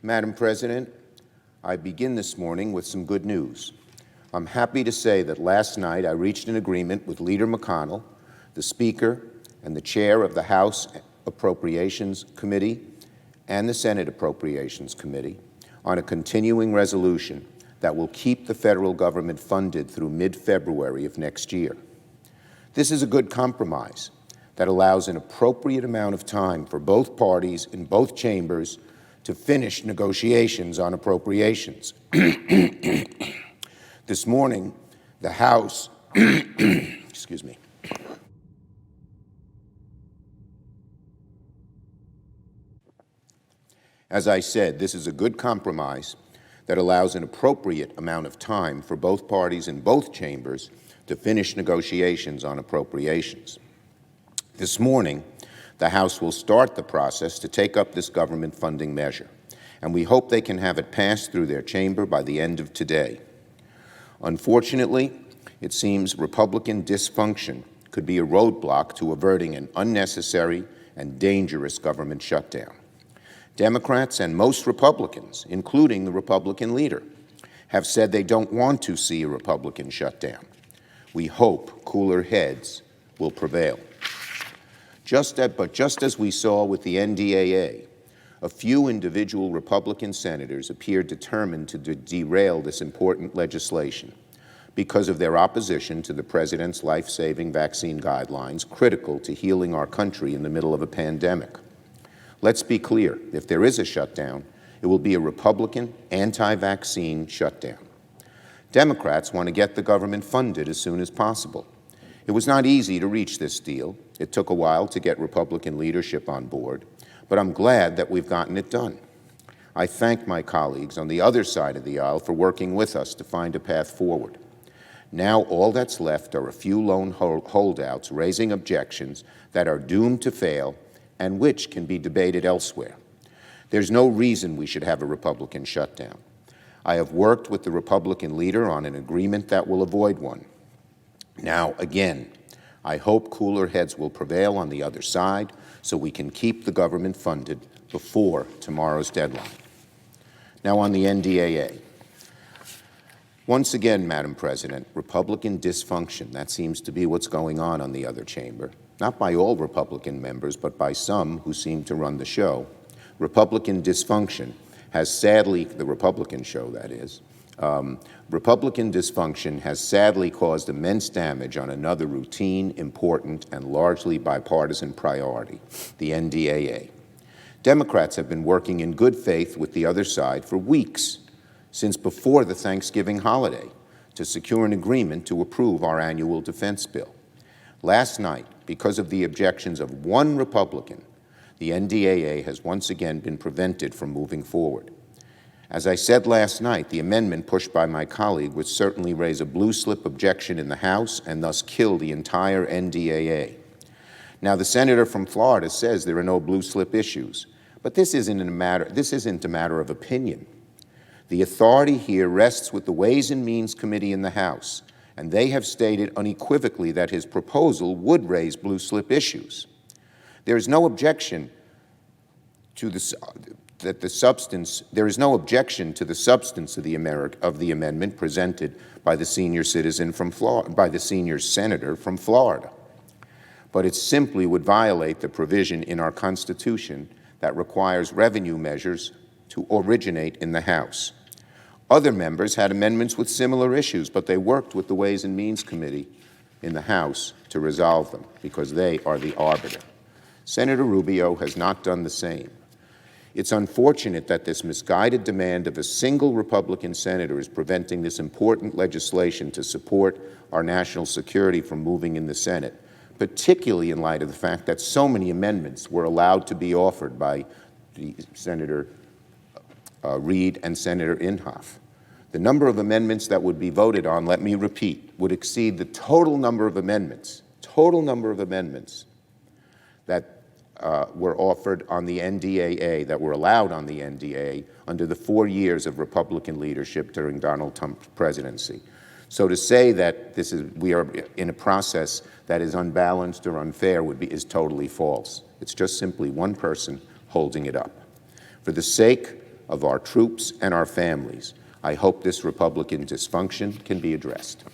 Madam President, I begin this morning with some good news. I'm happy to say that last night I reached an agreement with Leader McConnell, the Speaker, and the Chair of the House Appropriations Committee and the Senate Appropriations Committee on a continuing resolution that will keep the federal government funded through mid-February of next year. This is a good compromise that allows an appropriate amount of time for both parties in both chambers to finish negotiations on appropriations. This morning, the House, excuse me. As I said, this is a good compromise that allows an appropriate amount of time for both parties in both chambers to finish negotiations on appropriations. This morning, the House will start the process to take up this government funding measure, and we hope they can have it passed through their chamber by the end of today. Unfortunately, it seems Republican dysfunction could be a roadblock to averting an unnecessary and dangerous government shutdown. Democrats and most Republicans, including the Republican leader, have said they don't want to see a Republican shutdown. We hope cooler heads will prevail. But just as we saw with the NDAA, a few individual Republican senators appear determined to derail this important legislation because of their opposition to the President's life-saving vaccine guidelines critical to healing our country in the middle of a pandemic. Let's be clear, if there is a shutdown, it will be a Republican anti-vaccine shutdown. Democrats want to get the government funded as soon as possible. It was not easy to reach this deal. It took a while to get Republican leadership on board, but I'm glad that we've gotten it done. I thank my colleagues on the other side of the aisle for working with us to find a path forward. Now all that's left are a few lone holdouts raising objections that are doomed to fail and which can be debated elsewhere. There's no reason we should have a Republican shutdown. I have worked with the Republican leader on an agreement that will avoid one. Now, again, I hope cooler heads will prevail on the other side so we can keep the government funded before tomorrow's deadline. Now on the NDAA. Once again, Madam President, Republican dysfunction, that seems to be what's going on the other chamber. Not by all Republican members, but by some who seem to run the show. Republican dysfunction has sadly, the Republican show that is, Republican dysfunction has sadly caused immense damage on another routine, important, and largely bipartisan priority, the NDAA. Democrats have been working in good faith with the other side for weeks, since before the Thanksgiving holiday, to secure an agreement to approve our annual defense bill. Last night, because of the objections of one Republican, the NDAA has once again been prevented from moving forward. As I said last night, the amendment pushed by my colleague would certainly raise a blue slip objection in the House and thus kill the entire NDAA. Now, the senator from Florida says there are no blue slip issues, but this isn't a matter of opinion. The authority here rests with the Ways and Means Committee in the House, and they have stated unequivocally that his proposal would raise blue slip issues. There is no objection to the substance of the amendment presented by the senior senator from Florida. But it simply would violate the provision in our Constitution that requires revenue measures to originate in the House. Other members had amendments with similar issues, but they worked with the Ways and Means Committee in the House to resolve them because they are the arbiter. Senator Rubio has not done the same. It's unfortunate that this misguided demand of a single Republican senator is preventing this important legislation to support our national security from moving in the Senate, particularly in light of the fact that so many amendments were allowed to be offered by Senator Reid and Senator Inhofe. The number of amendments that would be voted on, let me repeat, would exceed the total number of amendments that were offered on the NDAA, that were allowed on the NDAA under the 4 years of Republican leadership during Donald Trump's presidency. So to say that we are in a process that is unbalanced or unfair is totally false. It's just simply one person holding it up. For the sake of our troops and our families. I hope this Republican dysfunction can be addressed.